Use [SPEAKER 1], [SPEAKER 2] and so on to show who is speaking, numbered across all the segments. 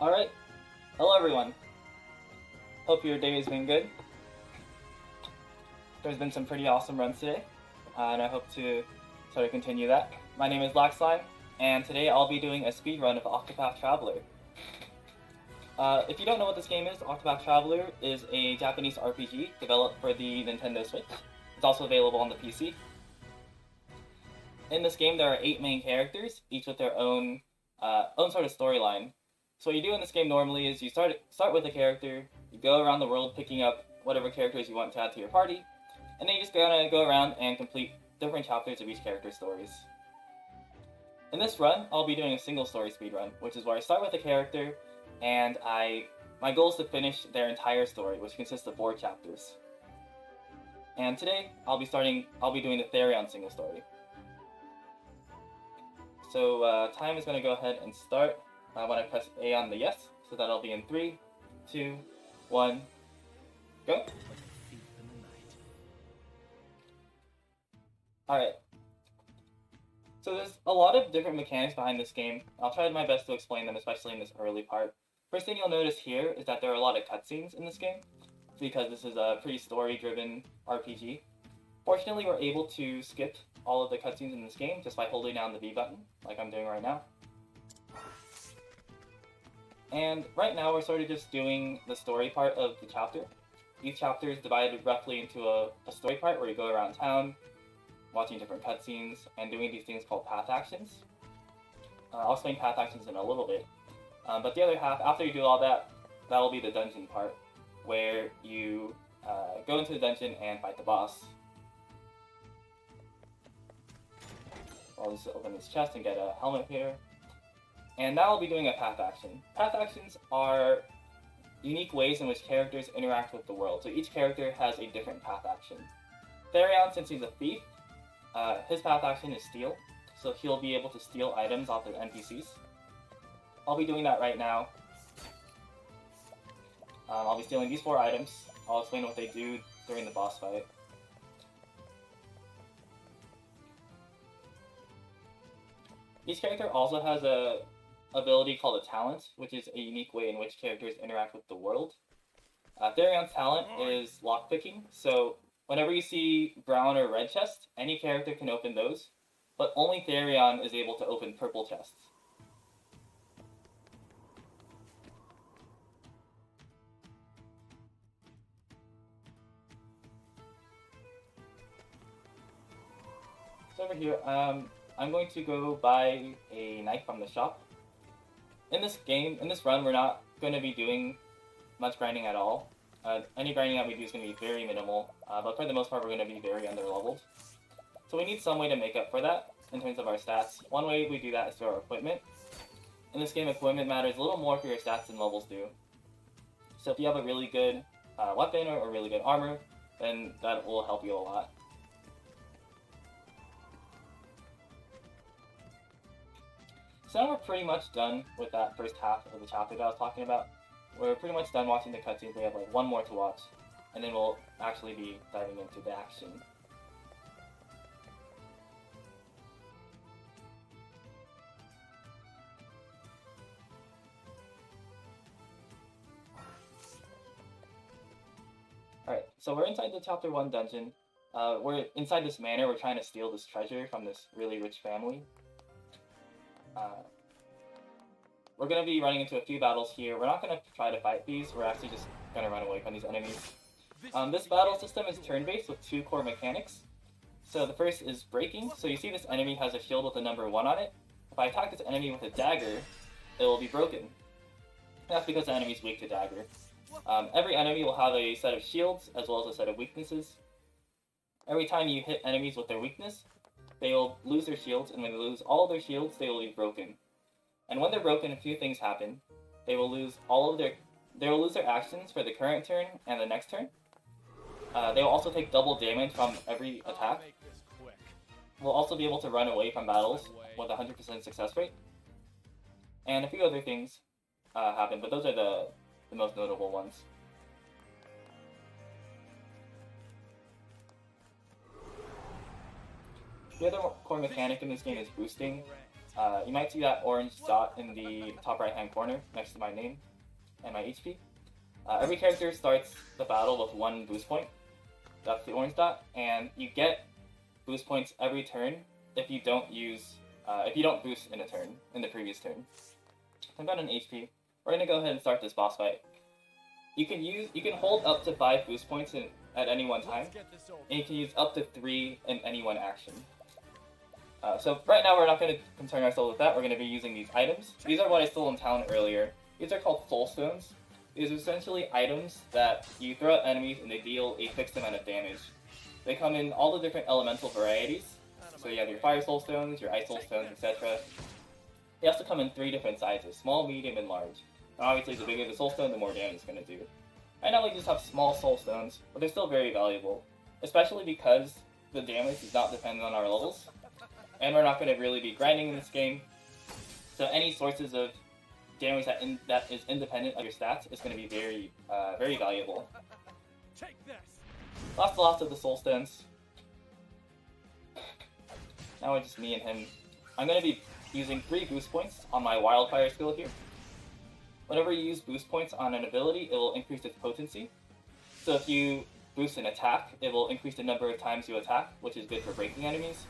[SPEAKER 1] Alright, hello everyone. Hope your day has been good. There's been some pretty awesome runs today, and I hope to sort of continue that. My name is LaxLime, and today I'll be doing a speedrun of Octopath Traveler. If you don't know what this game is, Octopath Traveler is a Japanese RPG developed for the Nintendo Switch. It's also available on the PC. In this game, there are 8 main characters, each with their own sort of storyline. So what you do in this game normally is you start with a character, you go around the world picking up whatever characters you want to add to your party, and then you just gonna go around and complete different chapters of each character's stories. In this run, I'll be doing a single story speedrun, which is where I start with a character, and my goal is to finish their entire story, which consists of 4 chapters. And today, I'll be doing the Therion single story. So time is going to go ahead and start when I press A on the yes, so that'll be in 3, 2, 1, go. Alright. So there's a lot of different mechanics behind this game. I'll try my best to explain them, especially in this early part. First thing you'll notice here is that there are a lot of cutscenes in this game, because this is a pretty story-driven RPG. Fortunately, we're able to skip all of the cutscenes in this game just by holding down the B button, like I'm doing right now. And right now we're sort of just doing the story part of the chapter. Each chapter is divided roughly into a story part where you go around town, watching different cutscenes, and doing these things called path actions. I'll explain path actions in a little bit. But the other half, after you do all that, that'll be the dungeon part, where you go into the dungeon and fight the boss. I'll just open this chest and get a helmet here. And now I'll be doing a path action. Path actions are unique ways in which characters interact with the world. So each character has a different path action. Therion, since he's a thief, his path action is steal. So he'll be able to steal items off of NPCs. I'll be doing that right now. I'll be stealing these 4 items. I'll explain what they do during the boss fight. Each character also has a ability called a talent, which is a unique way in which characters interact with the world. Therion's talent is lockpicking, so whenever you see brown or red chests, any character can open those, but only Therion is able to open purple chests. So over here, I'm going to go buy a knife from the shop. In this run, we're not going to be doing much grinding at all. Any grinding that we do is going to be very minimal, but for the most part, we're going to be very under-leveled. So we need some way to make up for that in terms of our stats. One way we do that is through our equipment. In this game, equipment matters a little more for your stats than levels do. So if you have a really good weapon or really good armor, then that will help you a lot. So now we're pretty much done with that first half of the chapter that I was talking about. We're pretty much done watching the cutscenes. We have like 1 more to watch, and then we'll actually be diving into the action. Alright, so we're inside the chapter 1 dungeon. We're inside this manor. We're trying to steal this treasure from this really rich family. We're going to be running into a few battles here. We're not going to try to fight these. We're actually just going to run away from these enemies. This battle system is turn-based with 2 core mechanics. So the first is breaking. So you see this enemy has a shield with the number 1 on it. If I attack this enemy with a dagger, it will be broken. That's because the enemy is weak to dagger. Every enemy will have a set of shields as well as a set of weaknesses. Every time you hit enemies with their weakness, they will lose their shields, and when they lose all of their shields, they will be broken. And when they're broken, a few things happen. They will lose their actions for the current turn and the next turn. They will also take double damage from every attack. We'll also be able to run away from battles with a 100% success rate. And a few other things happen, but those are the most notable ones. The other core mechanic in this game is boosting. You might see that orange dot in the top right hand corner next to my name and my HP. Every character starts the battle with 1 boost point. That's the orange dot, and you get boost points every turn if you don't boost in a turn, in the previous turn. I've got an HP. We're gonna go ahead and start this boss fight. You can hold up to 5 boost points at any one time, and you can use up to 3 in any one action. So right now we're not going to concern ourselves with that. We're going to be using these items. These are what I stole in town earlier. These are called soul stones. These are essentially items that you throw at enemies and they deal a fixed amount of damage. They come in all the different elemental varieties. So you have your fire soul stones, your ice soul stones, etc. They also come in 3 different sizes: small, medium, and large. And obviously the bigger the soul stone, the more damage it's going to do. Right now we just have small soul stones, but they're still very valuable. Especially because the damage is not dependent on our levels. And we're not going to really be grinding in this game. So any sources of damage that is independent of your stats is going to be very, very valuable. Lost the last of the soul stones. Now it's just me and him. I'm going to be using 3 boost points on my wildfire skill here. Whenever you use boost points on an ability, it will increase its potency. So if you boost an attack, it will increase the number of times you attack, which is good for breaking enemies.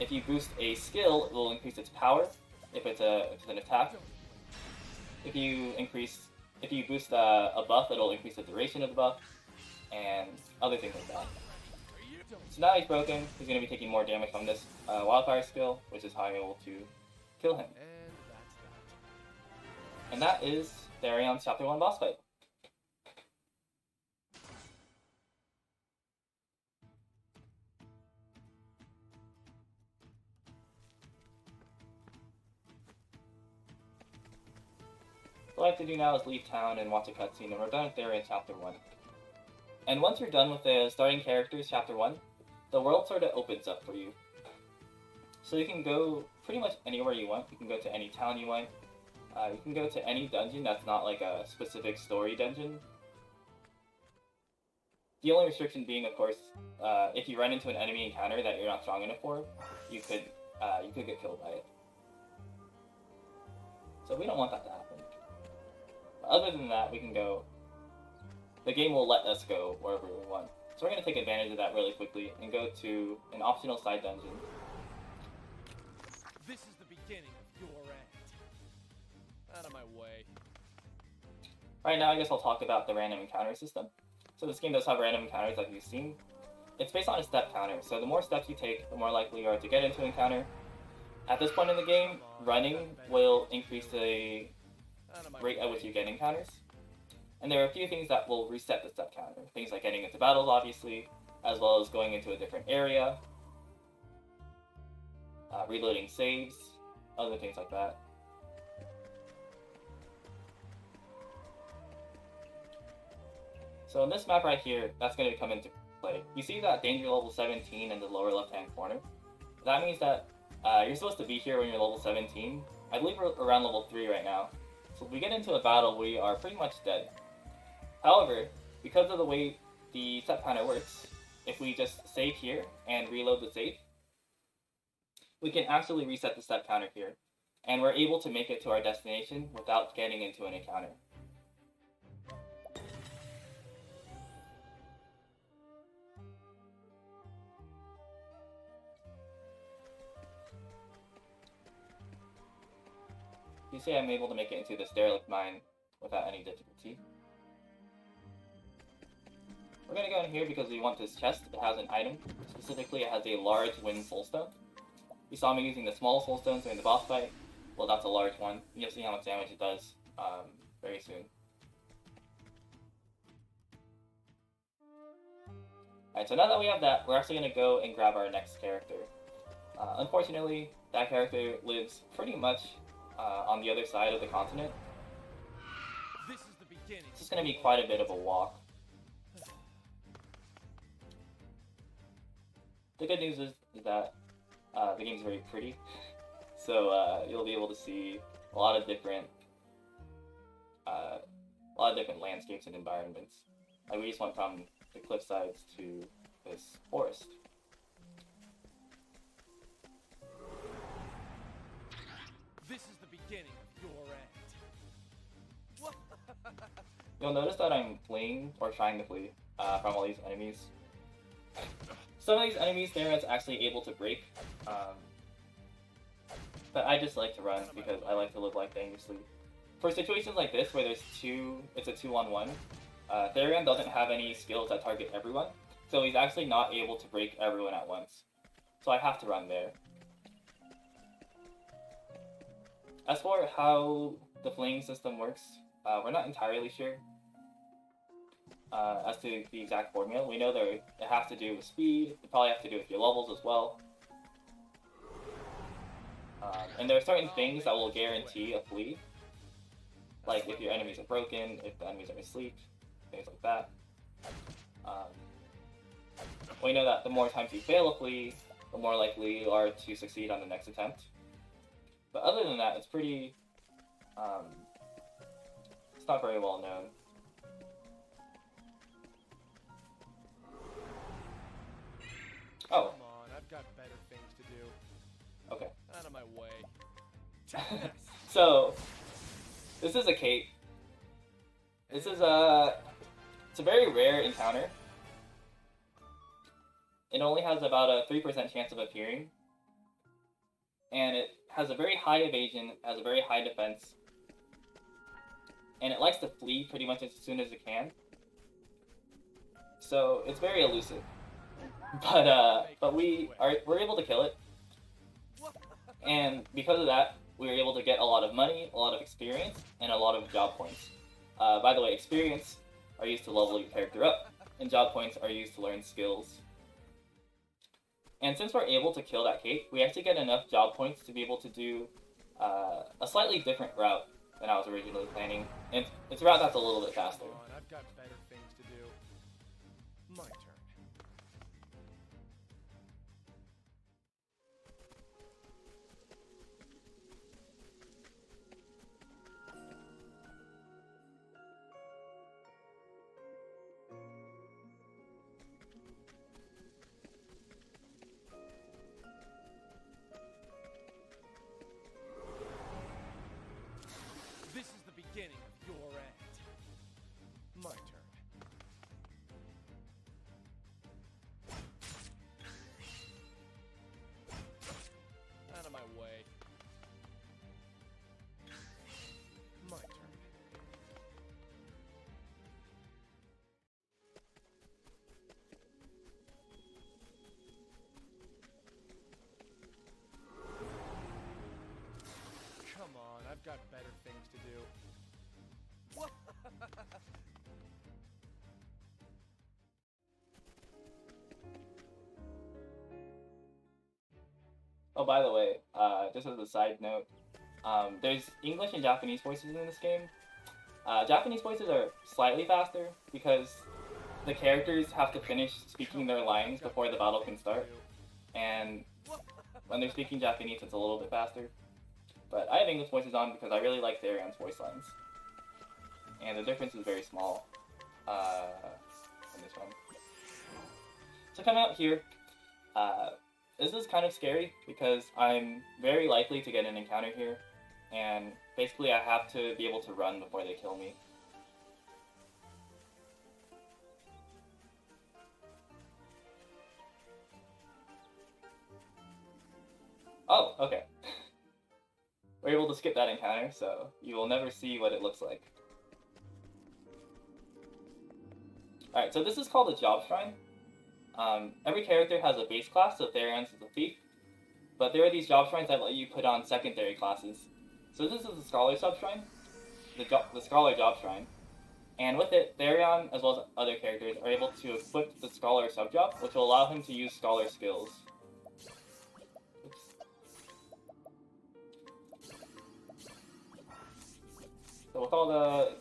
[SPEAKER 1] If you boost a skill, it will increase its power if it's an attack. If you boost a buff, it'll increase the duration of the buff, and other things like that. So now he's broken. He's going to be taking more damage from this wildfire skill, which is how I'm able to kill him. And that is Therion's Chapter 1 boss fight. What I have to do now is leave town and watch a cutscene, and we're done with Therion Chapter 1. And once you're done with the starting characters Chapter 1, the world sort of opens up for you. So you can go pretty much anywhere you want. You can go to any town you want. You can go to any dungeon that's not like a specific story dungeon. The only restriction being, of course, if you run into an enemy encounter that you're not strong enough for, you could get killed by it. So we don't want that to happen. Other than that, we can go. The game will let us go wherever we want. So we're going to take advantage of that really quickly and go to an optional side dungeon.
[SPEAKER 2] This is the beginning of your end. Out of my way.
[SPEAKER 1] Right now, I guess I'll talk about the random encounter system. So this game does have random encounters, like you've seen. It's based on a step counter, so the more steps you take, the more likely you are to get into an encounter. At this point in the game, running will increase the rate at which you get encounters. And there are a few things that will reset the step counter. Things like getting into battles, obviously, as well as going into a different area, reloading saves, other things like that. So in this map right here, that's going to come into play. You see that danger level 17 in the lower left-hand corner? That means that you're supposed to be here when you're level 17. I believe we're around level 3 right now. So if we get into a battle, we are pretty much dead. However, because of the way the step counter works, if we just save here and reload the save, we can actually reset the step counter here. And we're able to make it to our destination without getting into an encounter. You see I'm able to make it into this derelict mine without any difficulty. We're going to go in here because we want this chest. It has an item. Specifically, it has a large wind soulstone. You saw me using the small soulstones during the boss fight. Well, that's a large one. You'll see how much damage it does very soon. Alright, so now that we have that, we're actually going to go and grab our next character. Unfortunately, that character lives pretty much on the other side of the continent.
[SPEAKER 2] This is the beginning.
[SPEAKER 1] It's just going to be quite a bit of a walk. The good news is that the game's very pretty, so you'll be able to see a lot of different landscapes and environments. Like we just went from the cliff sides to this forest.
[SPEAKER 2] This is the beginning of your end.
[SPEAKER 1] You'll notice that I'm fleeing, or trying to flee, from all these enemies. Some of these enemies, Therion's actually able to break, but I just like to run because I like to live life dangerously. For situations like this, where it's a 2-on-1, Therion doesn't have any skills that target everyone, so he's actually not able to break everyone at once. So I have to run there. As for how the fleeing system works, we're not entirely sure as to the exact formula. We know that it has to do with speed, it probably has to do with your levels as well. And there are certain things that will guarantee a flee. Like if your enemies are broken, if the enemies are asleep, things like that. We know that the more times you fail a flee, the more likely you are to succeed on the next attempt. But other than that, it's pretty... it's not very well known. Oh.
[SPEAKER 2] Come on, I've got better things to do.
[SPEAKER 1] Okay.
[SPEAKER 2] Out of my way.
[SPEAKER 1] So, this is a cape. This is it's a very rare encounter. It only has about a 3% chance of appearing. And it has a very high evasion, has a very high defense. And it likes to flee pretty much as soon as it can. So, it's very elusive. But we're able to kill it. And because of that, we were able to get a lot of money, a lot of experience, and a lot of job points. By the way, experience are used to level your character up, and job points are used to learn skills. And since we're able to kill that cape, we actually get enough job points to be able to do a slightly different route than I was originally planning. And it's a route that's a little bit faster.
[SPEAKER 2] Come on, I've got better things to do. My turn. This is the beginning of your end. My turn. Out of my way. My turn. Come on, I've got better things to do.
[SPEAKER 1] Oh, by the way, just as a side note, there's English and Japanese voices in this game. Japanese voices are slightly faster because the characters have to finish speaking their lines before the battle can start. And when they're speaking Japanese, it's a little bit faster. But I have English voices on because I really like Therion's voice lines. And the difference is very small in this one. So coming out here, this is kind of scary because I'm very likely to get an encounter here. And basically I have to be able to run before they kill me. Oh, okay. We're able to skip that encounter, so you will never see what it looks like. Alright, so this is called a job shrine. Every character has a base class, so Therion's is a thief. But there are these job shrines that let you put on secondary classes. So this is the Scholar Sub-Shrine, the Scholar Job Shrine. And with it, Therion, as well as other characters, are able to equip the Scholar Sub-Job, which will allow him to use Scholar skills. Oops. So with all the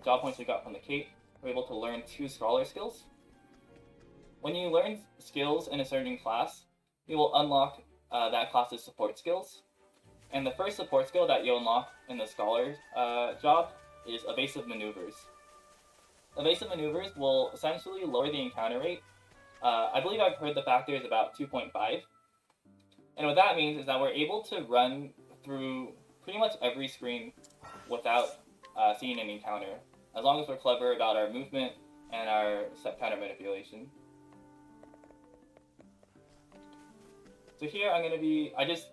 [SPEAKER 1] job points we got from the cape, we're able to learn 2 Scholar skills. When you learn skills in a certain class, you will unlock that class's support skills. And the first support skill that you unlock in the Scholar job is Evasive Maneuvers. Evasive Maneuvers will essentially lower the encounter rate. I believe I've heard the factor is about 2.5. And what that means is that we're able to run through pretty much every screen without seeing an encounter, as long as we're clever about our movement and our set counter manipulation. So here I just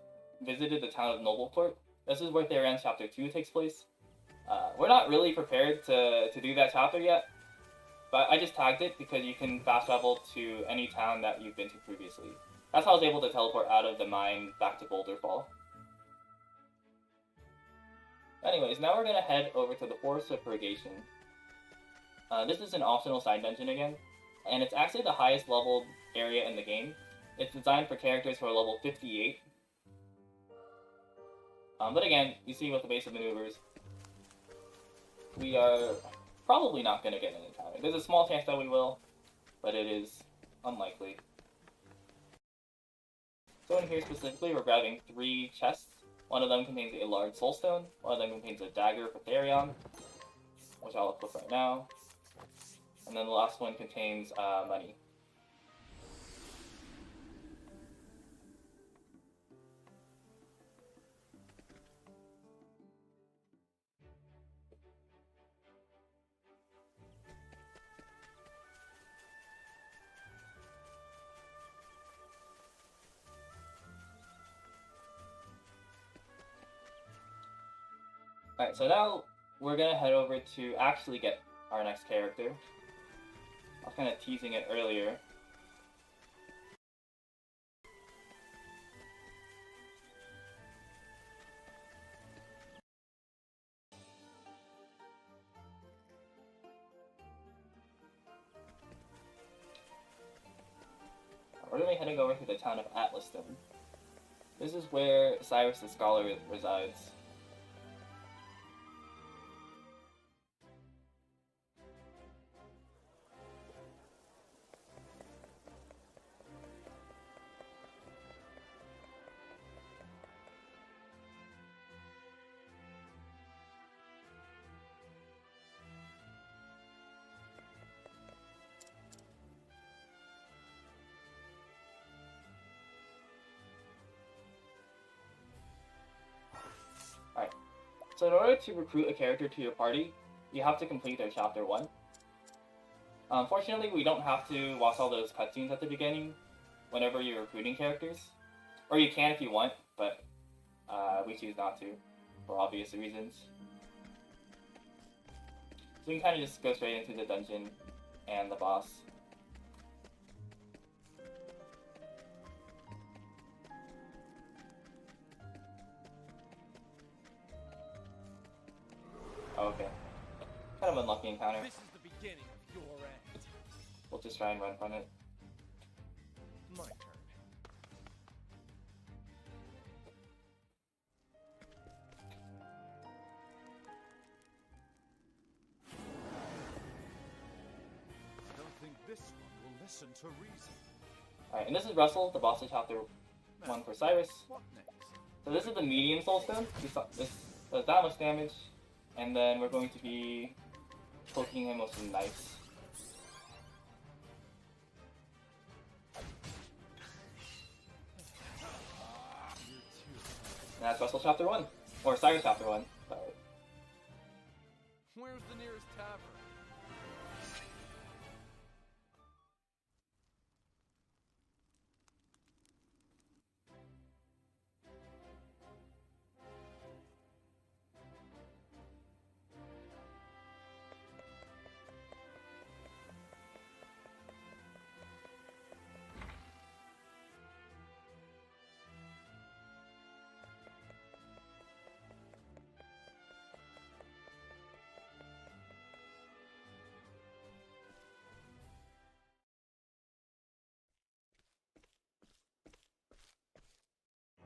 [SPEAKER 1] visited the town of Nobleport. This is where Therion Chapter 2 takes place. We're not really prepared to do that chapter yet, but I just tagged it because you can fast travel to any town that you've been to previously. That's how I was able to teleport out of the mine back to Boulder Fall. Anyways, now we're going to head over to the Forest of Purgation. This is an optional side dungeon again, and it's actually the highest leveled area in the game. It's designed for characters who are level 58. But again, you see with the basic maneuvers, we are probably not going to get an encounter. There's a small chance that we will, but it is unlikely. So in here specifically, we're grabbing 3 chests. One of them contains a large soulstone, one of them contains a dagger for Therion, which I'll equip right now, and then the last one contains money. Alright, so now we're gonna head over to actually get our next character. I was kind of teasing it earlier. We're gonna be heading over to the town of Atlaston. This is where Cyrus the Scholar resides. Alright, so in order to recruit a character to your party, you have to complete their Chapter 1. Unfortunately, we don't have to watch all those cutscenes at the beginning whenever you're recruiting characters. Or you can if you want, but we choose not to, for obvious reasons. So we can kind of just go straight into the dungeon and the boss. Oh, okay. Kind of unlucky encounter.
[SPEAKER 2] This is the beginning of your end.
[SPEAKER 1] We'll just try and run from it.
[SPEAKER 2] My turn.
[SPEAKER 3] I don't think this one will listen to reason.
[SPEAKER 1] Alright, and this is Russell, the boss of Chapter 1 for Cyrus.
[SPEAKER 3] What next?
[SPEAKER 1] So this is the medium soulstone. This does that much damage. And then we're going to be poking him with some knives. And that's Russell Chapter 1. Or Cyrus Chapter 1. Sorry.
[SPEAKER 2] Where's the nearest tavern?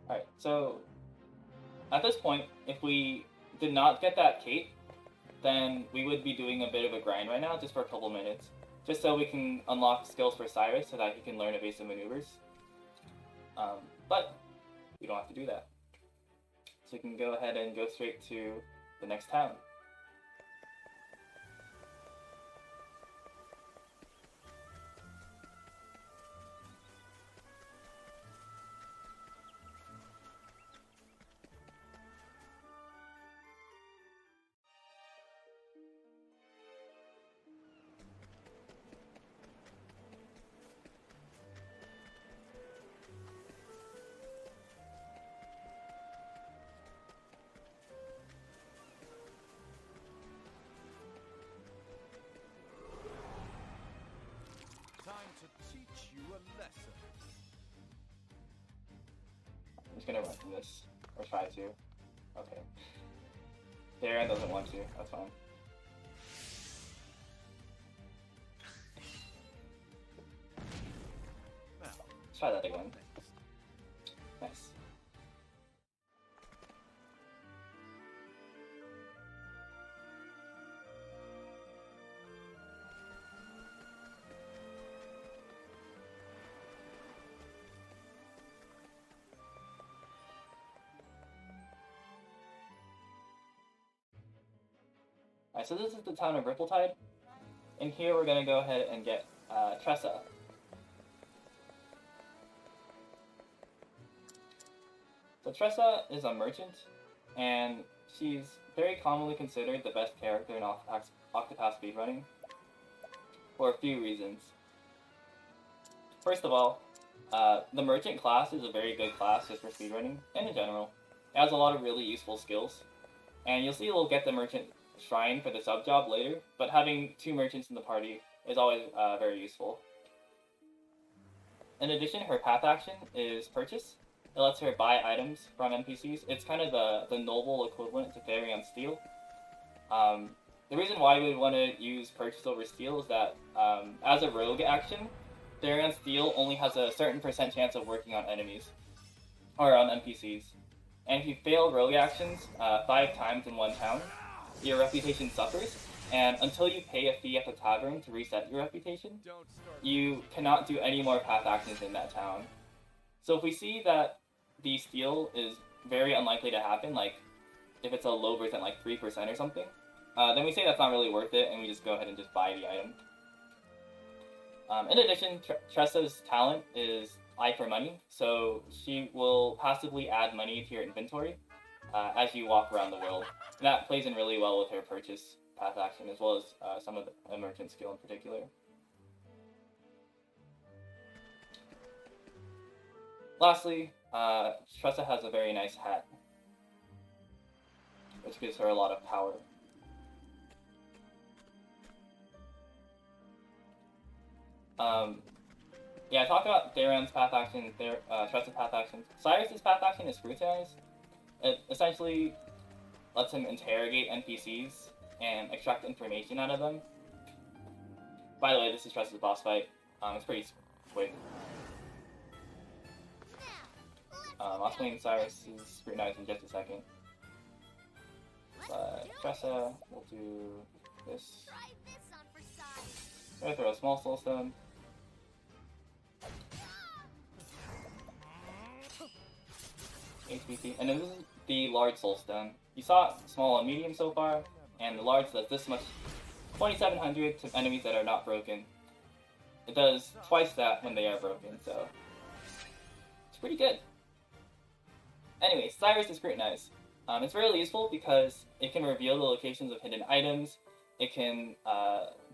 [SPEAKER 1] Alright, so at this point, if we did not get that cape, then we would be doing a bit of a grind right now, just for a couple minutes. Just so we can unlock skills for Cyrus so that he can learn evasive maneuvers. But we don't have to do that. So we can go ahead and go straight to the next town. in this, or try to. Okay. Therion doesn't want to, that's fine. Let's try that again. Nice. Alright, so this is the town of Rippletide. And here we're gonna go ahead and get Tressa. So Tressa is a merchant, and she's very commonly considered the best character in Octopath speedrunning for a few reasons. First of all, the merchant class is a very good class just for speedrunning, and in general. It has a lot of really useful skills, and you'll see we'll get the merchant shrine for the sub job later, but having 2 merchants in the party is always very useful. In addition, her path action is purchase. It lets her buy items from NPCs. It's kind of the noble equivalent to Therion Steel. The reason why we would want to use purchase over steal is that as a rogue action, Therion Steel only has a certain % chance of working on enemies, or on NPCs. And if you fail rogue actions 5 times in one town, your reputation suffers, and until you pay a fee at the tavern to reset your reputation, you cannot do any more path actions in that town. So if we see that the steal is very unlikely to happen, like if it's a low percent, like 3% or something, then we say that's not really worth it, and we just go ahead and just buy the item. In addition, Tressa's talent is Eye for Money, so she will passively add money to your inventory as you walk around the world. And that plays in really well with her purchase path action, as well as some of the merchant skill in particular. Lastly, Tressa has a very nice hat, which gives her a lot of power. Yeah, talk about Therion's path action, Tressa's path action. Cyrus's path action is Scrutinize. It essentially lets him interrogate NPCs and extract information out of them. By the way, this is Tressa's boss fight. It's pretty quick. I'll explain Cyrus's Scrutinize in just a second. But Tressa will do this. I'm gonna throw a small soul stone. HPT, and then this is the large soul stone. You saw small and medium so far, and the large does this much, 2700 to enemies that are not broken. It does twice that when they are broken, so it's pretty good. Anyway, Cyrus is Scrutinize. It's really useful because it can reveal the locations of hidden items. It can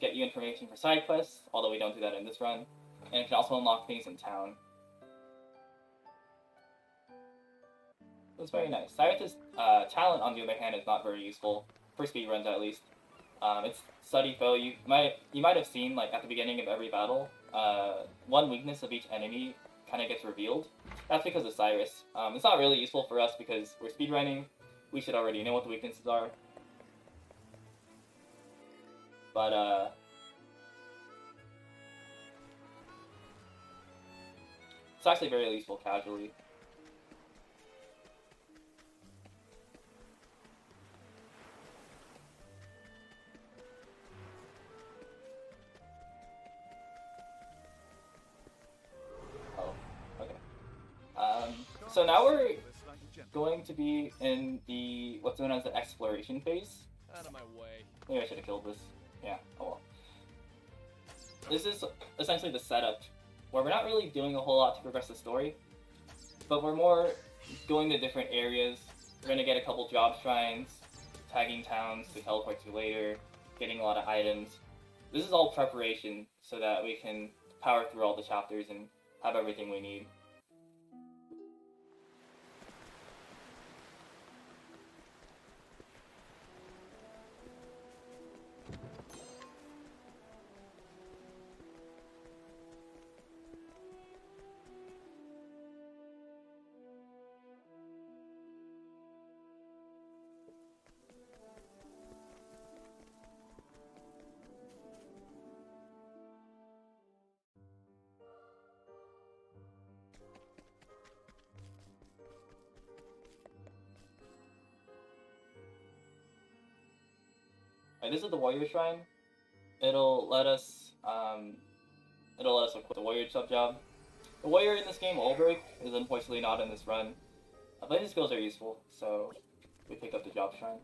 [SPEAKER 1] get you information for side quests, although we don't do that in this run, and it can also unlock things in town. It's very nice. Cyrus's talent, on the other hand, is not very useful for speedruns, at least. It's Study Foe. You might have seen, like, at the beginning of every battle, one weakness of each enemy kind of gets revealed. That's because of Cyrus. It's not really useful for us because we're speedrunning. We should already know what the weaknesses are. But it's actually very useful casually. So now we're going to be in the what's known as the exploration phase.
[SPEAKER 2] Out of my way.
[SPEAKER 1] Maybe I should have killed this. Yeah, oh well. This is essentially the setup, where we're not really doing a whole lot to progress the story, but we're more going to different areas. We're going to get a couple job shrines, tagging towns to teleport to later, getting a lot of items. This is all preparation so that we can power through all the chapters and have everything we need. Alright, this is the Warrior Shrine. It'll let us equip the Warrior sub-job. The Warrior in this game, Olberg, is unfortunately not in this run. But his skills are useful, so we pick up the Job Shrine.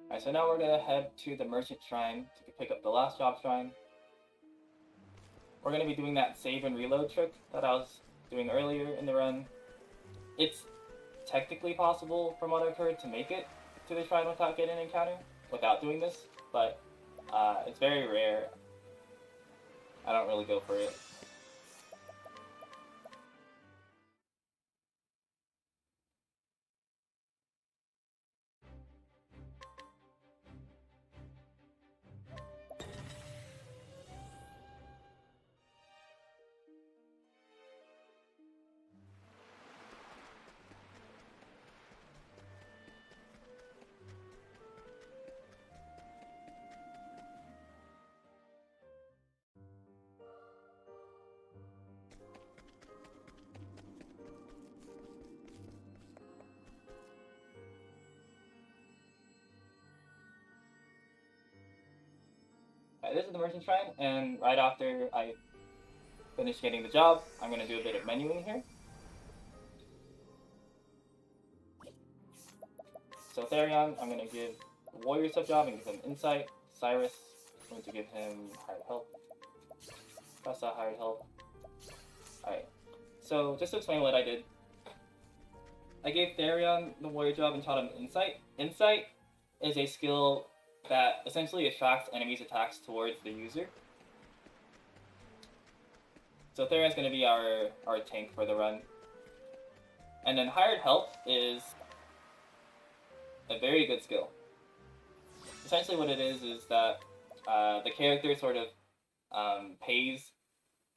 [SPEAKER 1] Alright, so now we're gonna head to the Merchant Shrine to pick up the last Job Shrine. We're gonna be doing that save and reload trick that I was doing earlier in the run. It's technically possible, from what I've heard, to make it to the shrine without getting an encounter, without doing this, but it's very rare. I don't really go for it. This is the Merchant Shrine, and right after I finish getting the job, I'm going to do a bit of menuing here. So Therion, I'm going to give the Warrior sub-job and give him Insight. Cyrus, I'm going to give him Hired Help. That's a Hired Help. Alright, so just to explain what I did. I gave Therion the Warrior job and taught him Insight. Insight is a skill that essentially attracts enemies' attacks towards the user. So Therion's going to be our tank for the run. And then Hired Help is a very good skill. Essentially what it is that the character sort of pays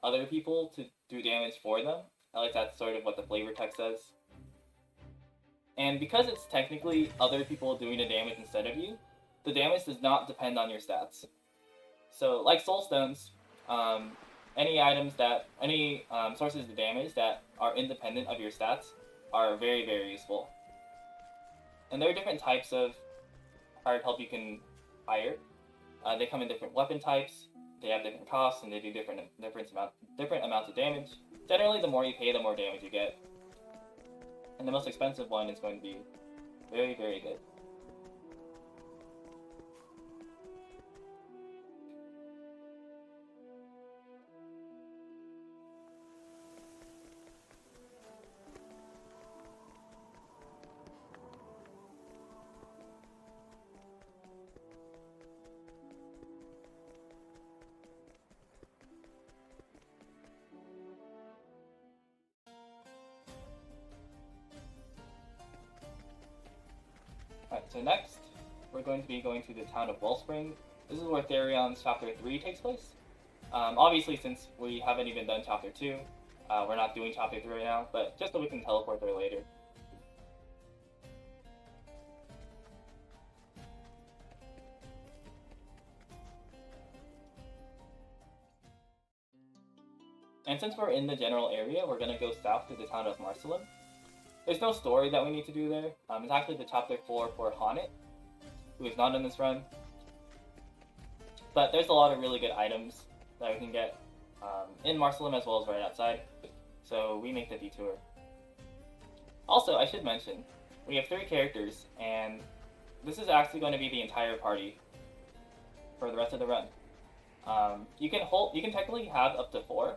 [SPEAKER 1] other people to do damage for them. At least that's sort of what the flavor text says. And because it's technically other people doing the damage instead of you, the damage does not depend on your stats. So, like Soulstones, any sources of damage that are independent of your stats are very, very useful. And there are different types of Hired Help you can hire. They come in different weapon types, they have different costs, and they do different amounts of damage. Generally, the more you pay, the more damage you get. And the most expensive one is going to be very, very good. Alright, so next, we're going to be going to the town of Wellspring. This is where Therion's Chapter 3 takes place. Obviously, since we haven't even done Chapter 2, we're not doing Chapter 3 right now, but just so we can teleport there later. And since we're in the general area, we're going to go south to the town of Marcelin. There's no story that we need to do there. It's actually the Chapter 4 for Haunted, who is not in this run. But there's a lot of really good items that we can get in Marcelin as well as right outside. So we make the detour. Also, I should mention, we have 3 characters, and this is actually going to be the entire party for the rest of the run. You can technically have up to 4.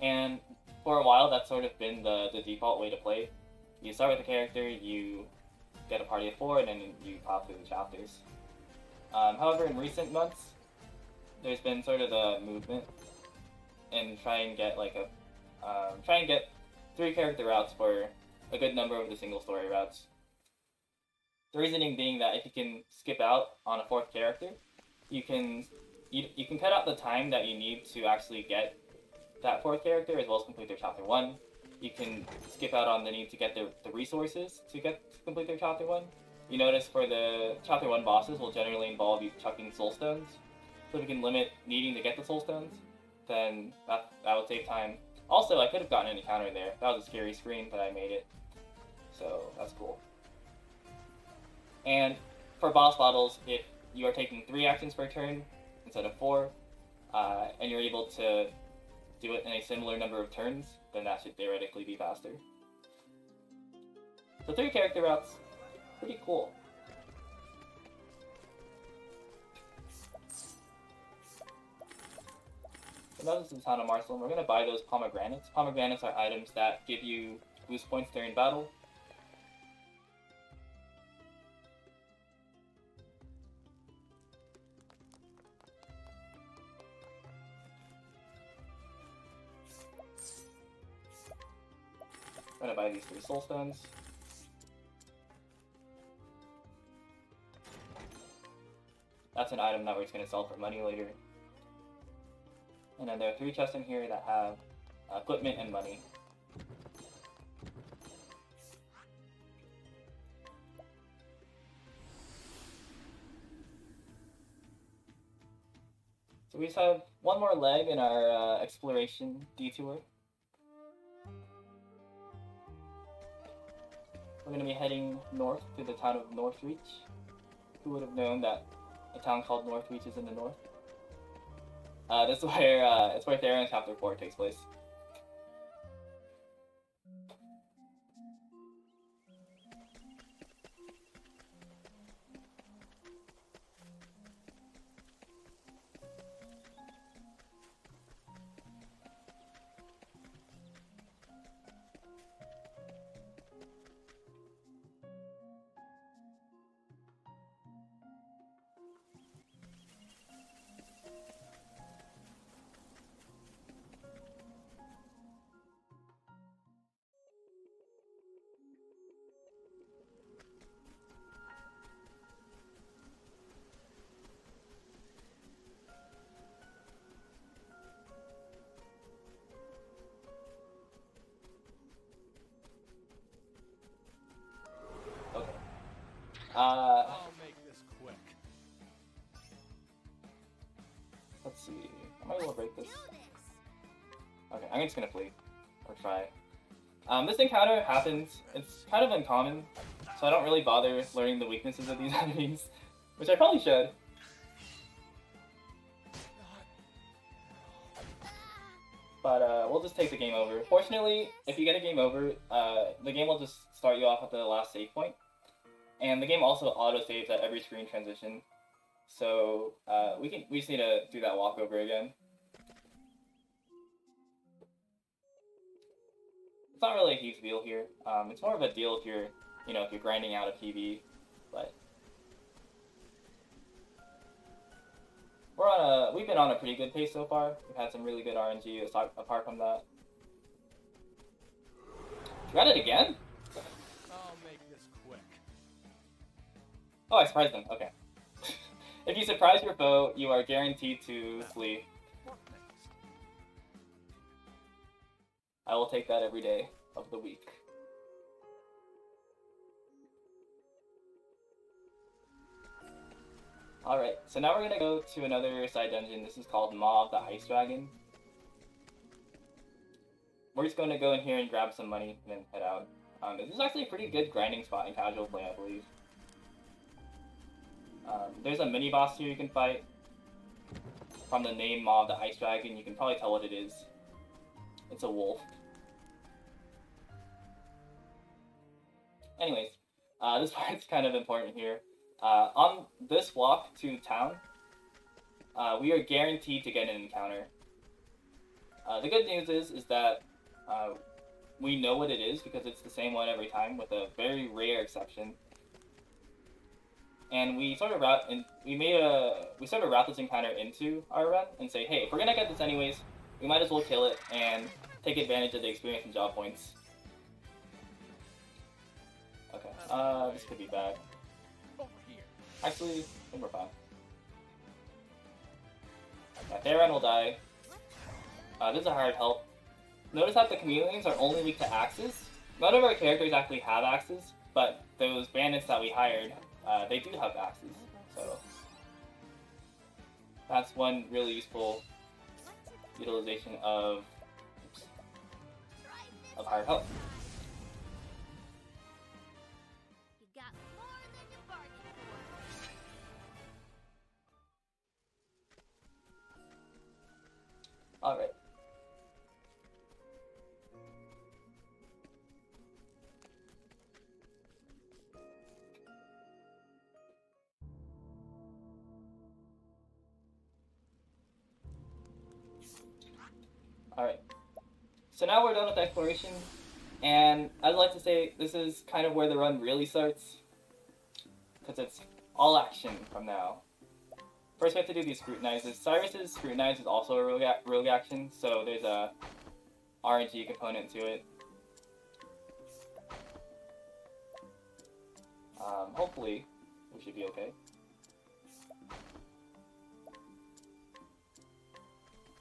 [SPEAKER 1] And for a while, that's sort of been the default way to play. You start with a character, you get a party of 4, and then you pop through the chapters. However, in recent months, there's been sort of a movement and try and get 3 character routes for a good number of the single story routes. The reasoning being that if you can skip out on a 4th character, you can cut out the time that you need to actually get that 4th character as well as complete their Chapter 1. you can skip out on the need to get the resources to complete their chapter 1. You notice for the chapter 1 bosses will generally involve you chucking soul stones. So if you can limit needing to get the soul stones, then that would save time. Also, I could have gotten an encounter there. That was a scary screen, but I made it. So that's cool. And for boss battles, if you are taking 3 actions per turn instead of 4, and you're able to do it in a similar number of turns, then that should theoretically be faster. So 3 character routes, pretty cool. So now this is the town of Marcel, and we're going to buy those pomegranates. Pomegranates are items that give you boost points during battle. I'm going to buy these 3 soul stones. That's an item that we're just going to sell for money later. And then there are 3 chests in here that have equipment and money. So we just have one more leg in our exploration detour. We're going to be heading north to the town of Northreach. Who would have known that a town called Northreach is in the north? This is where it's where Therion Chapter 4 takes place.
[SPEAKER 2] I'll make this quick.
[SPEAKER 1] Let's see. I might able to break this. Okay, I'm just gonna flee. Or try. This encounter happens. It's kind of uncommon, so I don't really bother learning the weaknesses of these enemies, which I probably should. But we'll just take the game over. Fortunately, if you get a game over, the game will just start you off at the last save point. And the game also auto-saves at every screen transition. So we just need to do that walkover again. It's not really a huge deal here. It's more of a deal if you're, if you're grinding out a PB, but we've been on a pretty good pace so far. We've had some really good RNG apart from that. You got it again?
[SPEAKER 2] I'll make this quick.
[SPEAKER 1] Oh, I surprised them. Okay. If you surprise your foe, you are guaranteed to flee. I will take that every day of the week. Alright, so now we're gonna go to another side dungeon. This is called Maw of the Ice Dragon. We're just going to go in here and grab some money and then head out. This is actually a pretty good grinding spot in casual play, I believe. There's a mini-boss here you can fight. From the name Maw of the Ice Dragon, you can probably tell what it is. It's a wolf. Anyways, this part's kind of important here. On this walk to town, we are guaranteed to get an encounter. The good news is that we know what it is because it's the same one every time, with a very rare exception. And we sort of route this encounter into our run and say, hey, if we're gonna get this anyways, we might as well kill it and take advantage of the experience and job points. Okay, this could be bad. Actually, I think we're fine. Yeah, Therion will die. This is a hard help. notice that the chameleons are only weak to axes. None of our characters actually have axes, but those bandits that we hired, they do have axes. So that's one really useful utilization of higher health.
[SPEAKER 4] You got more than you bargained for.
[SPEAKER 1] Alright. Alright. So now we're done with exploration, and I'd like to say this is kind of where the run really starts, because it's all action from now. First we have to do these scrutinizes. Cyrus's scrutinize is also a rogue action, so there's a RNG component to it. Hopefully, we should be okay.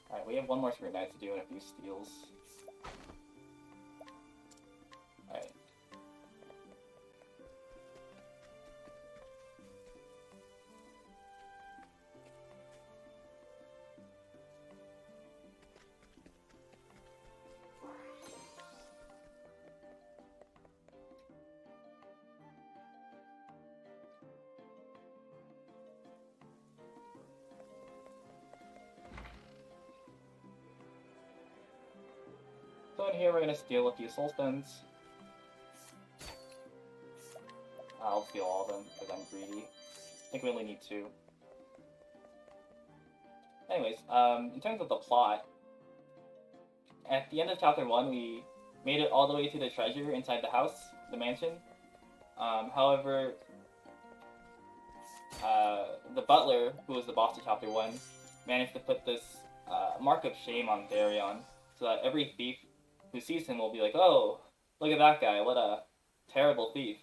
[SPEAKER 1] Alright, we have one more scrutinize to do and a few steals. Alright. So in here we're gonna steal a few soul stones. I'll steal all of them because I'm greedy. I think we only need 2. Anyways, in terms of the plot, at the end of chapter 1 we made it all the way to the treasure inside the house, the mansion. However, the butler, who was the boss of chapter 1, managed to put this mark of shame on Therion, so that every thief who sees him will be like, oh, look at that guy, what a terrible thief.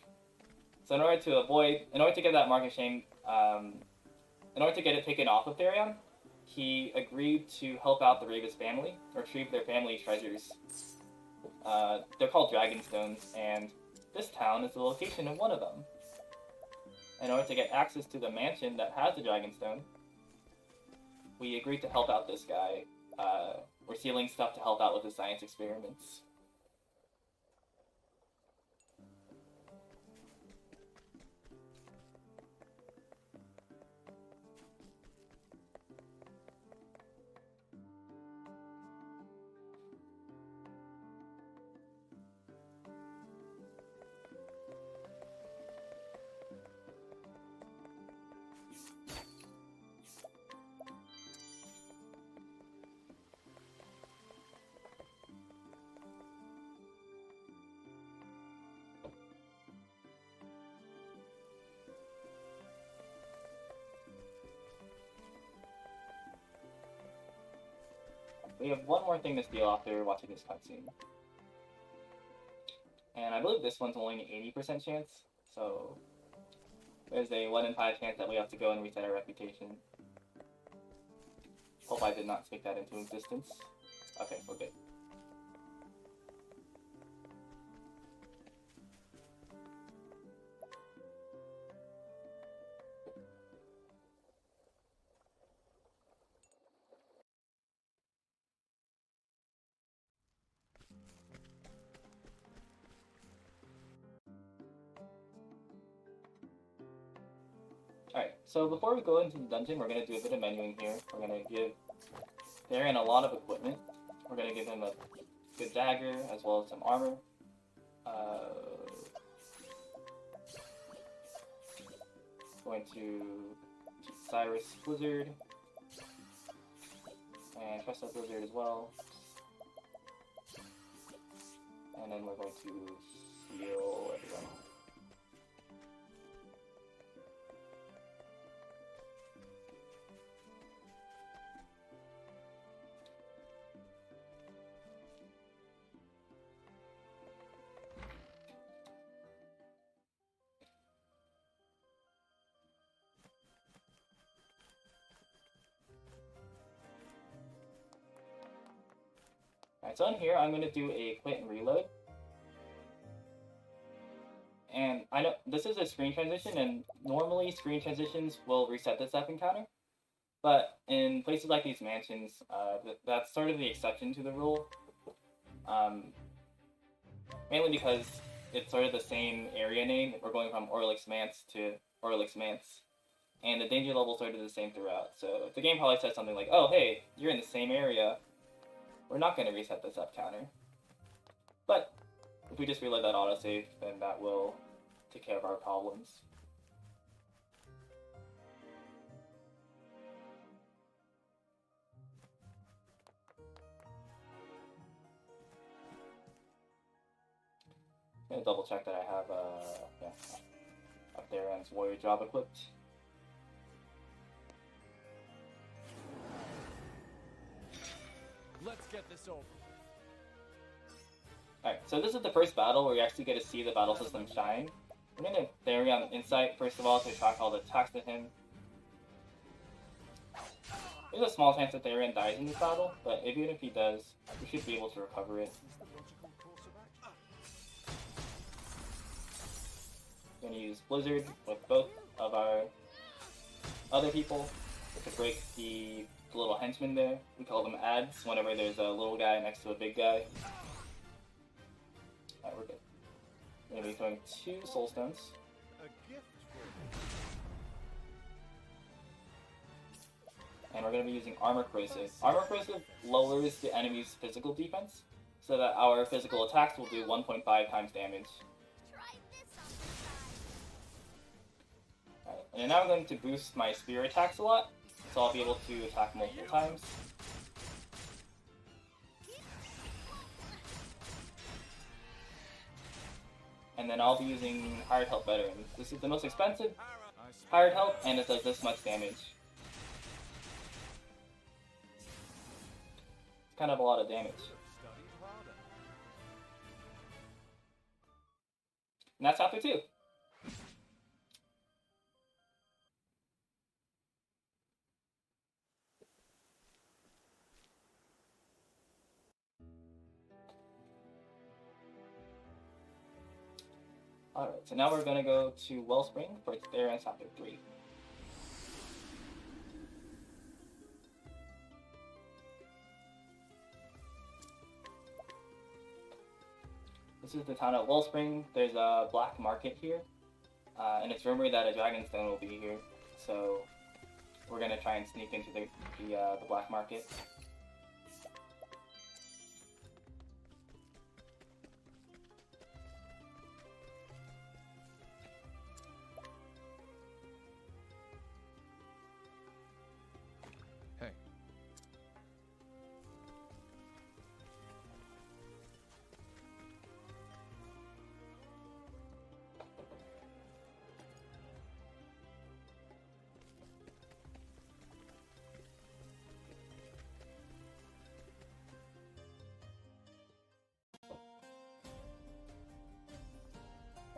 [SPEAKER 1] So in order to get that mark of shame, in order to get it taken off of Therion, he agreed to help out the Ravis family, retrieve their family treasures. They're called Dragonstones, and this town is the location of one of them. In order to get access to the mansion that has the Dragonstone, we agreed to help out this guy. We're stealing stuff to help out with his science experiments. We have one more thing to steal after watching this cutscene. And I believe this one's only an 80% chance, so there's a 1 in 5 chance that we have to go and reset our reputation. Hope I did not speak that into existence. Okay, we're good. Alright, so before we go into the dungeon, we're going to do a bit of menuing here. We're going to give Therion a lot of equipment. We're going to give him a good dagger, as well as some armor. Going to teach Cyrus Blizzard. And Tressa Blizzard as well. And then we're going to heal everyone. Alright, so in here I'm going to do a quit and reload. And I know this is a screen transition, and normally screen transitions will reset this F encounter. But in places like these mansions, that's sort of the exception to the rule. Mainly because it's sort of the same area name. We're going from Orlix Manse to Orlix Manse. And the danger level is sort of the same throughout. So if the game probably says something like, oh hey, you're in the same area, we're not going to reset this F counter. But if we just reload that autosave, then that will take care of our problems. I'm gonna double check that I have Therion's warrior job equipped.
[SPEAKER 2] Let's get this over.
[SPEAKER 1] Alright, so this is the first battle where you actually get to see the battle system shine. I'm gonna Therion Insight first of all to track all the attacks to him. There's a small chance that Therion dies in this battle, but even if he does, we should be able to recover it. I'm gonna use Blizzard with both of our other people to break the little henchmen there. We call them ads whenever there's a little guy next to a big guy. Alright, we're good. We're gonna be throwing 2 soul stones. And we're gonna be using Armor Corrosive. Armor Corrosive lowers the enemy's physical defense, so that our physical attacks will do 1.5 times damage. Alright, and now I'm going to boost my spear attacks a lot, so I'll be able to attack multiple times. And then I'll be using Hired Help Veteran. This is the most expensive Hired Help, and it does this much damage. It's kind of a lot of damage. And that's chapter 2. Alright, so now we're gonna go to Wellspring for Therion chapter 3. This is the town of Wellspring. There's a black market here, and it's rumored that a Dragonstone will be here, so we're gonna try and sneak into the black market.
[SPEAKER 2] Hey.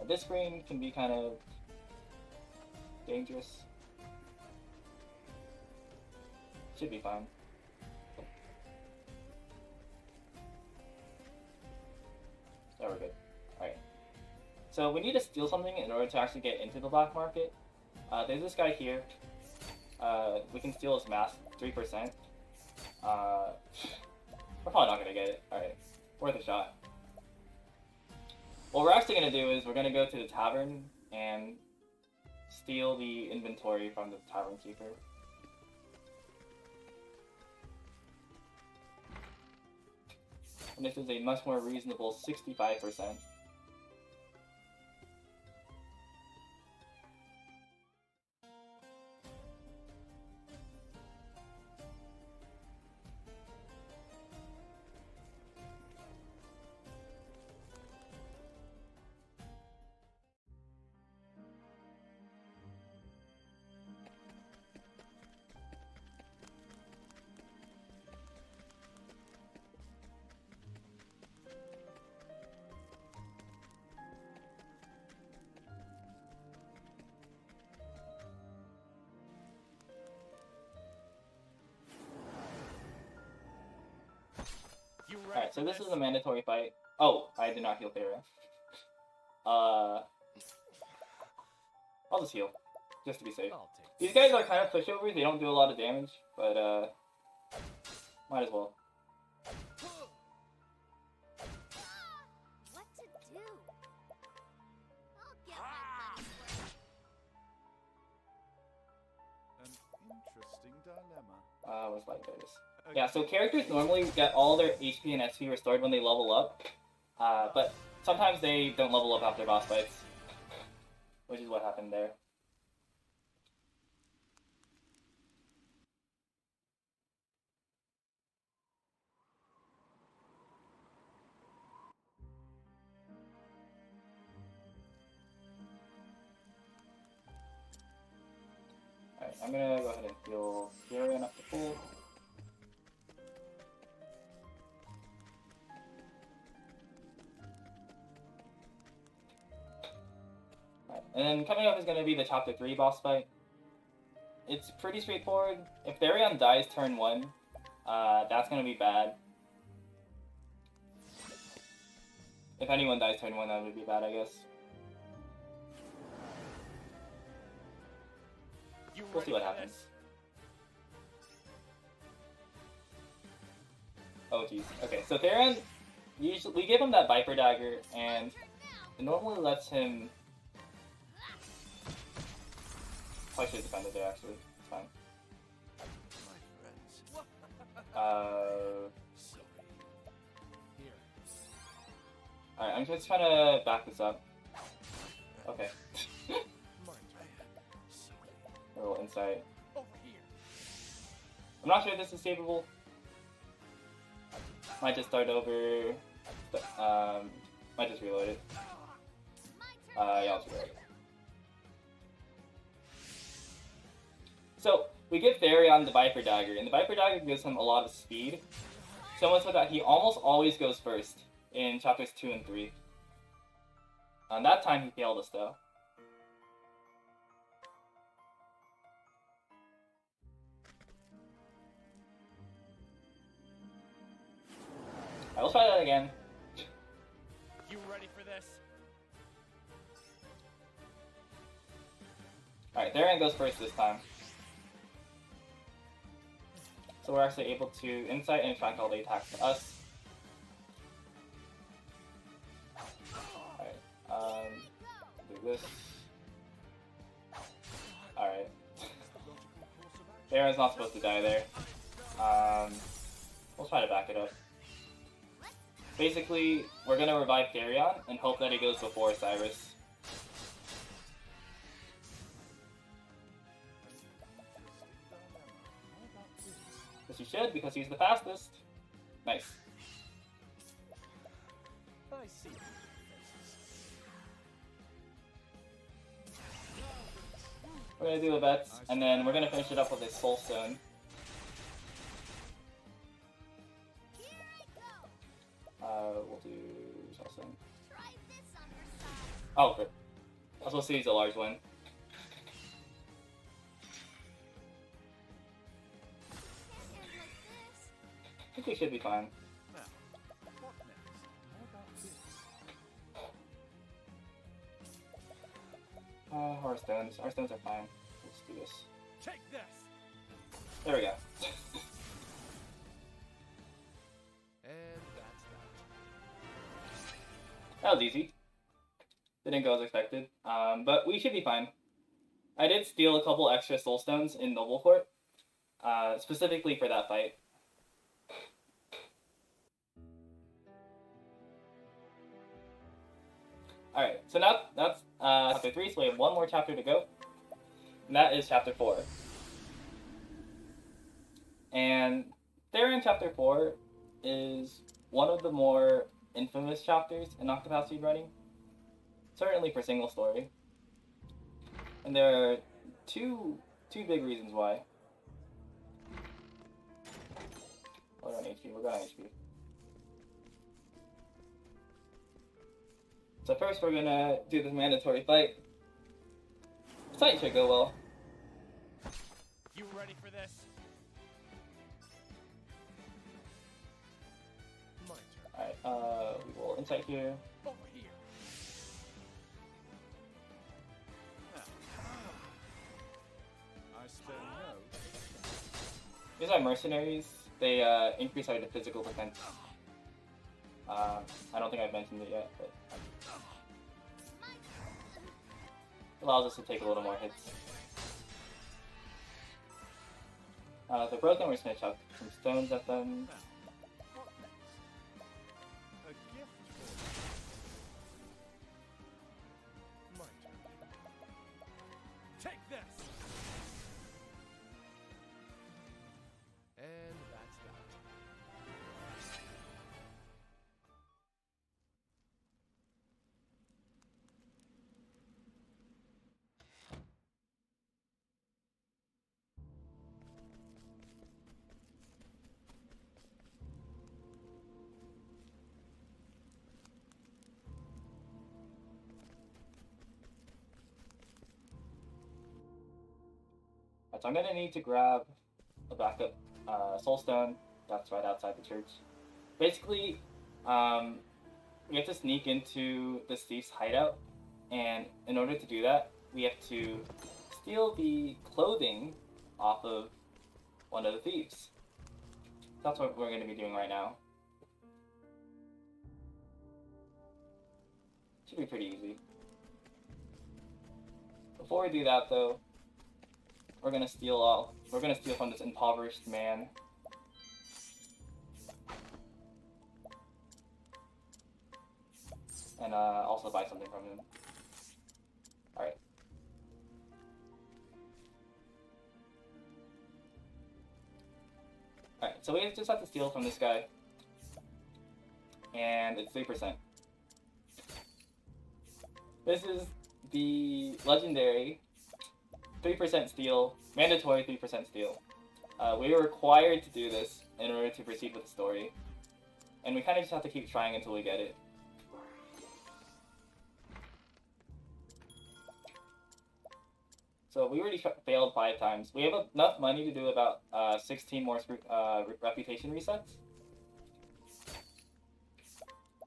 [SPEAKER 1] This screen can be kind of dangerous. Should be fine. There we're good. Alright. So we need to steal something in order to actually get into the black market. There's this guy here. We can steal his mask, 3%. We're probably not gonna get it. Alright. Worth a shot. What we're actually going to do is we're going to go to the tavern and steal the inventory from the tavern keeper. And this is a much more reasonable 65%. so this is a mandatory fight. Oh, I did not heal Therion. I'll just heal, just to be safe.
[SPEAKER 2] I'll take
[SPEAKER 1] These guys are kind of pushovers, they don't do a lot of damage, but might as well.
[SPEAKER 4] What to do? I'll get my money's worth.
[SPEAKER 3] An interesting dilemma.
[SPEAKER 1] What's like this? Yeah, so characters normally get all their HP and SP restored when they level up, but sometimes they don't level up after boss fights, which is what happened there. Alright, I'm gonna go ahead and heal Therion up to full. And then coming up is going to be the Chapter 3 boss fight. It's pretty straightforward. If Therion dies turn 1, that's going to be bad. If anyone dies turn 1, that would be bad, I guess. We'll see what happens. Oh jeez. Okay, so Therion, usually we give him that Viper Dagger, and it normally lets him... I should have defended there, actually. It's fine. Alright, I'm just trying to back this up. Okay. A little insight. I'm not sure if this is savable. Might just start over. Might just reload it. Yeah, I'll just reload it. So, we give Therion the Viper Dagger, and the Viper Dagger gives him a lot of speed. So much so that he almost always goes first in chapters 2 and 3. That time he failed us though. Alright, let's try that again.
[SPEAKER 2] You ready for this?
[SPEAKER 1] Alright, Therion goes first this time. So we're actually able to insight and attract all the attacks to us. Alright, do this. Alright. Therion's not supposed to die there. We'll try to back it up. Basically, we're gonna revive Therion and hope that he goes before Cyrus. Because he should, because he's the fastest. Nice.
[SPEAKER 2] I see.
[SPEAKER 1] We're gonna do the bets, and then we're gonna finish it up with a Soul Stone. We'll do Soul Stone. Oh, good. I was supposed to use a large one. I think we should be fine.
[SPEAKER 3] Now, what next? How about this?
[SPEAKER 1] Our stones. Our stones are fine. Let's do this.
[SPEAKER 2] Take this.
[SPEAKER 1] There we go.
[SPEAKER 2] And that's that.
[SPEAKER 1] That was easy. Didn't go as expected. But we should be fine. I did steal a couple extra soul stones in Noble Court, specifically for that fight. Alright, so now that's chapter 3, so we have one more chapter to go. And that is chapter 4. And there in chapter 4 is one of the more infamous chapters in Octopath speedrunning. Certainly for single story. And there are two big reasons why. We're on HP, we're going on HP. So first we're gonna do this mandatory fight. This fight should go well.
[SPEAKER 2] You ready for this? My
[SPEAKER 1] We will insight here.
[SPEAKER 2] Over here.
[SPEAKER 3] I spare no.
[SPEAKER 1] These are mercenaries. They increase our physical defense. I don't think I've mentioned it yet, but allows us to take a little more hits. If they're broken, we're just gonna chuck some stones at them.
[SPEAKER 3] A gift for
[SPEAKER 2] My turn. Take this. And that's that.
[SPEAKER 1] So I'm gonna need to grab a backup soul stone that's right outside the church. Basically, we have to sneak into the thief's hideout, and in order to do that, we have to steal the clothing off of one of the thieves. That's what we're going to be doing right now. Should be pretty easy. Before we do that, though, we're gonna steal from this impoverished man. And also buy something from him. Alright. Alright, so we just have to steal from this guy. And it's 3%. This is the legendary 3% steal, mandatory 3% steal. We are required to do this in order to proceed with the story. And we kind of just have to keep trying until we get it. So we already failed 5 times. We have enough money to do about 16 more reputation resets.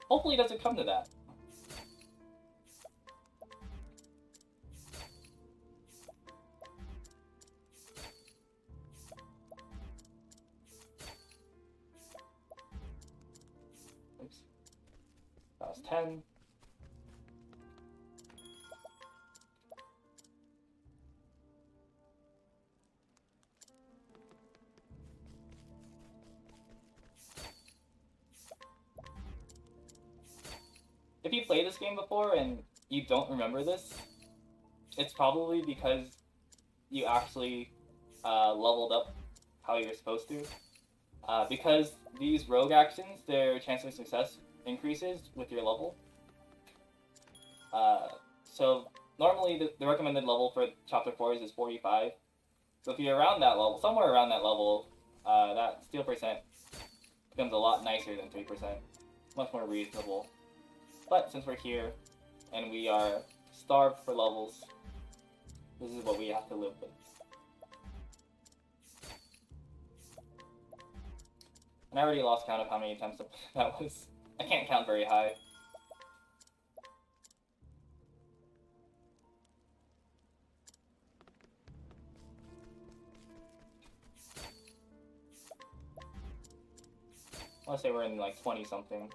[SPEAKER 1] Hopefully it doesn't come to that. Oops. That was 10. If you played this game before and you don't remember this, it's probably because you actually leveled up how you're supposed to. Because these rogue actions, their chance of success increases with your level. So normally the recommended level for chapter 4s is 45. So if you're around that level, somewhere around that level, that steal percent becomes a lot nicer than 3%. Much more reasonable. But since we're here, and we are starved for levels, this is what we have to live with. And I already lost count of how many times that was. I can't count very high. I want to say we're in like 20 something.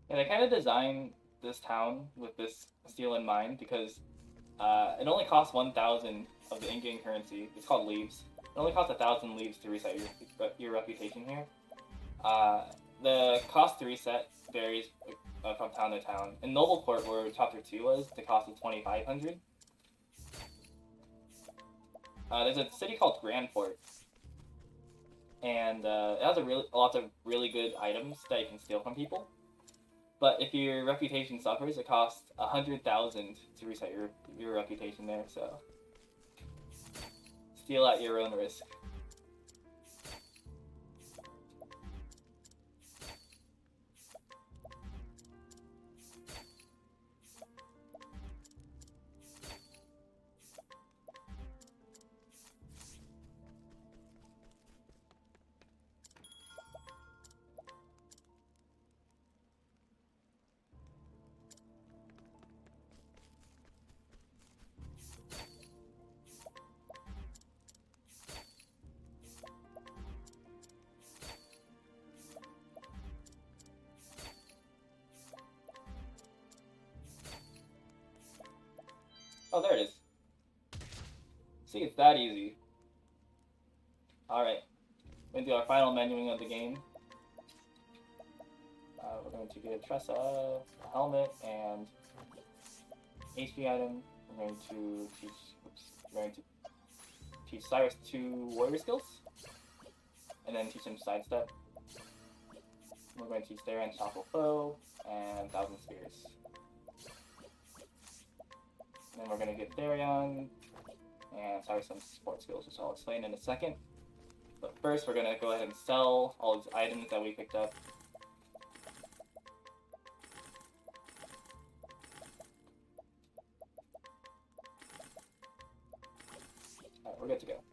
[SPEAKER 1] Yeah, they kind of designed this town with this steal in mind because it only costs 1,000 of the in-game currency. It's called leaves. It only costs 1,000 leaves to reset your reputation here. the cost to reset varies from town to town. In Nobleport, where Chapter 2 was, the cost is 2,500. There's a city called Grandport, and it has lots of really good items that you can steal from people. But if your reputation suffers, it costs 100,000 to reset your reputation there. So steal at your own risk. Oh, there it is. See, it's that easy. Alright. We're going to do our final menuing of the game. We're going to give Tressa a helmet and HP item. We're going to teach Cyrus 2 warrior skills. And then teach him sidestep. We're going to teach Therion Shuffle Foe and 1,000 Spears. And then we're going to get Therion and Cyrus some support skills, which I'll explain in a second. But first, we're going to go ahead and sell all these items that we picked up. Alright, we're good to go.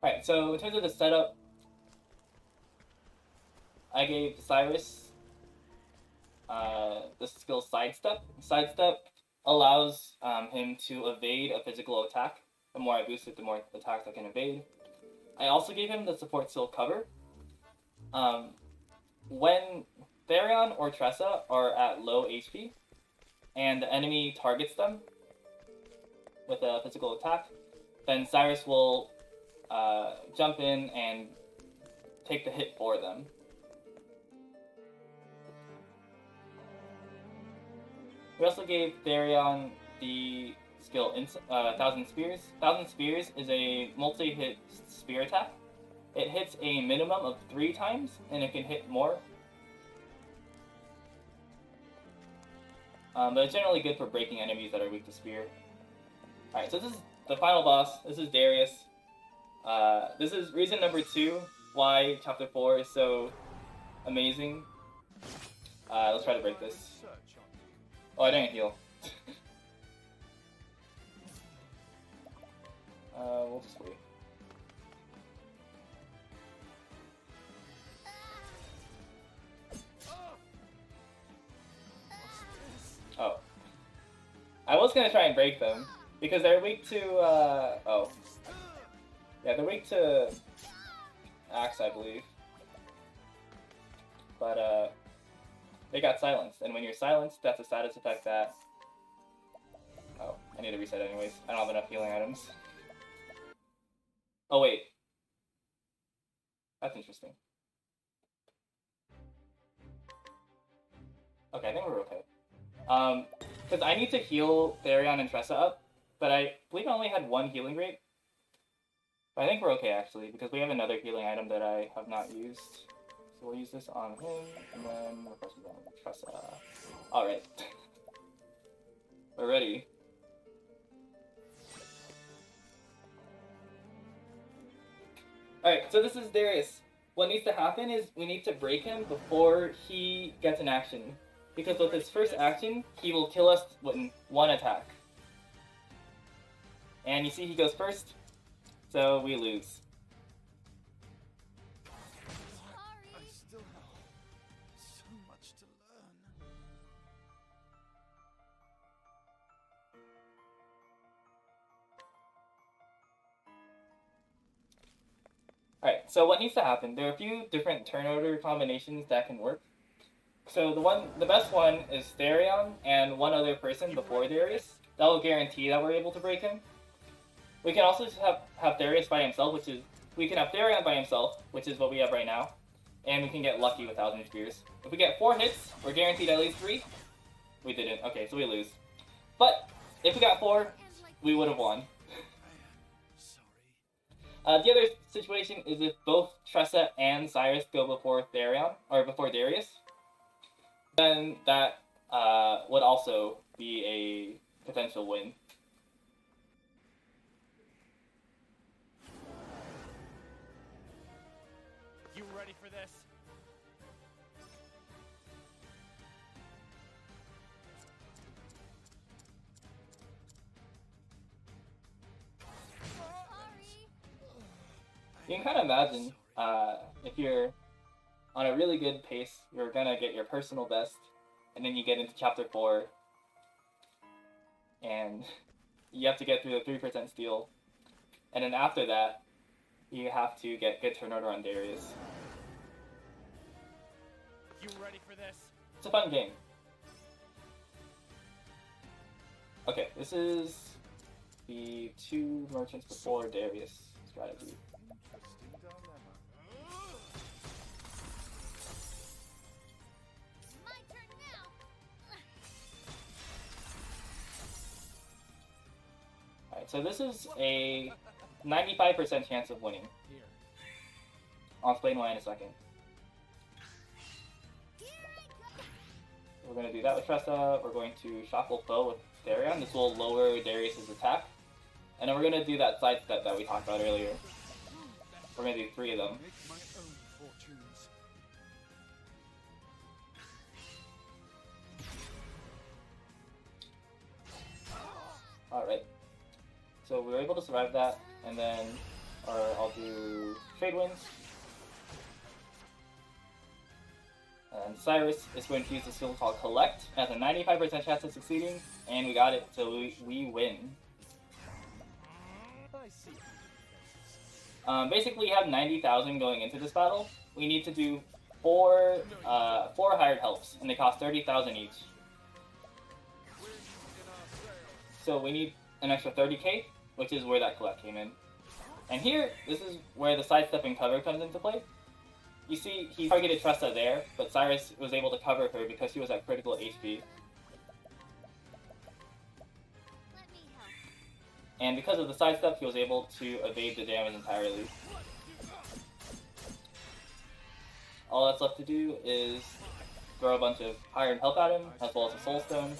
[SPEAKER 1] Alright, so in terms of the setup, I gave Cyrus the skill Sidestep. Sidestep allows him to evade a physical attack. The more I boost it, the more attacks I can evade. I also gave him the support skill Cover. When Therion or Tressa are at low HP, and the enemy targets them with a physical attack, then Cyrus will jump in and take the hit for them. We also gave Therion the skill 1,000 Spears. 1,000 Spears is a multi-hit spear attack. It hits a minimum of 3 times, and it can hit more. But it's generally good for breaking enemies that are weak to spear. Alright, so this is the final boss. This is Darius. This is reason number 2 why Chapter 4 is so amazing. Let's try to break this. Oh, I didn't heal. We'll just wait. Oh. I was gonna try and break them, because they're weak to, oh. Yeah, they're weak to Axe, I believe. But, they got silenced, and when you're silenced, that's a status effect that... Oh, I need to reset anyways. I don't have enough healing items. Oh, wait. That's interesting. Okay, I think we're okay. Because I need to heal Therion and Tressa up, but I believe I only had 1 healing rate. But I think we're okay, actually, because we have another healing item that I have not used. So we'll use this on him, and then we'll press it on Tressa. Alright. We're ready. Alright, so this is Darius. What needs to happen is we need to break him before he gets an action. Because with his first action, he will kill us with 1 attack. And you see he goes first, so we lose. Alright, so what needs to happen? There are a few different turn order combinations that can work. So the best one is Therion and 1 other person before Darius. That will guarantee that we're able to break him. We can also just have Darius by himself, which is... We can have Therion by himself, which is what we have right now. And we can get lucky with 1,000 spears. If we get 4 hits, we're guaranteed at least 3. We didn't. Okay, so we lose. But if we got 4, we would have won. The other situation is if both Tressa and Cyrus go before Therion, or before Darius, then that would also be a potential win.
[SPEAKER 2] You ready for this?
[SPEAKER 1] You can kind of imagine, if you're on a really good pace, you're gonna get your personal best, and then you get into Chapter 4, and you have to get through the 3% steal, and then after that, you have to get good turnover on Darius.
[SPEAKER 2] You ready for this?
[SPEAKER 1] It's a fun game. Okay, this is the 2 merchants before Darius strategy.
[SPEAKER 3] Interesting dilemma.
[SPEAKER 4] My turn now.
[SPEAKER 1] Alright, so this is a 95% chance of winning.
[SPEAKER 2] Here.
[SPEAKER 1] I'll explain why in a second. We're going to do that with Tressa. We're going to Shuffle Foe with Therion. This will lower Darius' attack. And then we're going to do that side step that we talked about earlier. We're going to do 3 of them.
[SPEAKER 3] Make my own fortunes.
[SPEAKER 1] Alright. So we were able to survive that. And then I'll do Trade Winds. And Cyrus is going to use this skill called Collect. It has a 95% chance of succeeding, and we got it, so we win.
[SPEAKER 2] I see.
[SPEAKER 1] Basically, you have 90,000 going into this battle. We need to do 4 hired helps, and they cost 30,000 each. So we need an extra 30k, which is where that Collect came in. And here, this is where the sidestep and cover comes into play. You see, he targeted Tressa there, but Cyrus was able to cover her because she was at critical HP.
[SPEAKER 4] Let me help.
[SPEAKER 1] And because of the sidestep, he was able to evade the damage entirely. All that's left to do is throw a bunch of iron help at him, as well as a soul stone.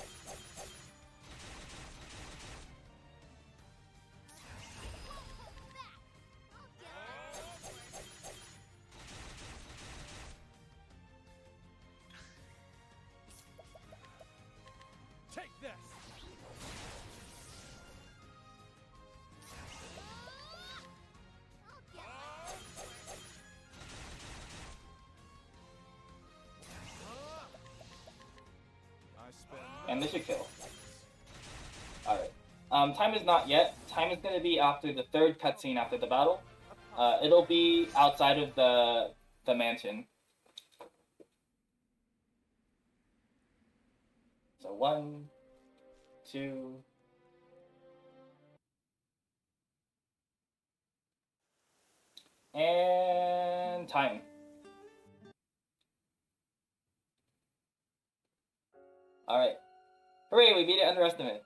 [SPEAKER 2] Take this.
[SPEAKER 3] I spend
[SPEAKER 1] And this should kill. Alright. Time is not yet. Time is going to be after the 3rd cutscene after the battle. It'll be outside of the mansion. So 1, 2... And time. Alright. Hooray, we beat it underestimate.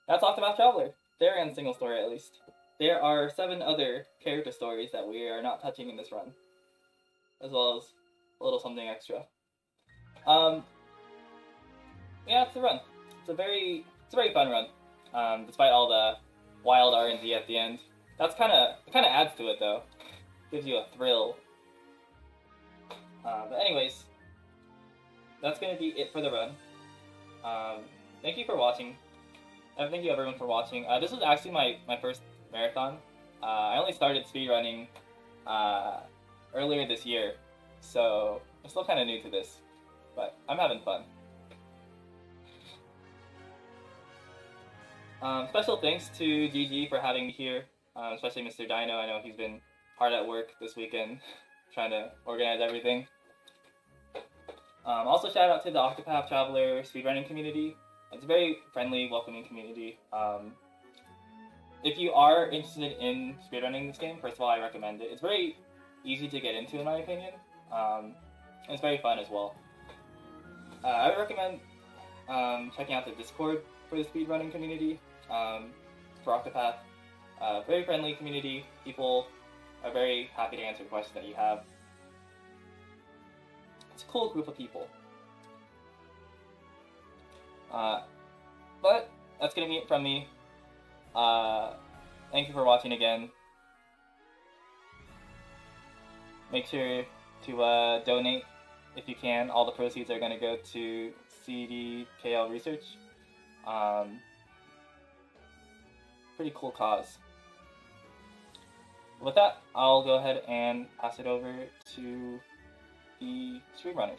[SPEAKER 1] That's Octopath Traveler. Therion's single story, at least. There are 7 other character stories that we are not touching in this run. As well as a little something extra. Yeah, it's a run. It's a very fun run. Despite all the wild RNG at the end. It kind of adds to it, though. Gives you a thrill. But anyways, that's going to be it for the run. Thank you for watching. Thank you everyone for watching. This was actually my first marathon. I only started speedrunning earlier this year, so I'm still kind of new to this, but I'm having fun. Special thanks to GG for having me here, especially Mr. Dino. I know he's been hard at work this weekend trying to organize everything. Also shout out to the Octopath Traveler speedrunning community. It's a very friendly, welcoming community. If you are interested in speedrunning this game, first of all, I recommend it. It's very easy to get into, in my opinion. It's very fun as well. I would recommend checking out the Discord for the speedrunning community for Octopath. Very friendly community. People are very happy to answer questions that you have. It's a cool group of people. But that's gonna be it from me. Thank you for watching again. Make sure to donate if you can. All the proceeds are gonna go to CDKL research. Pretty cool cause. With that, I'll go ahead and pass it over to the streamrunners.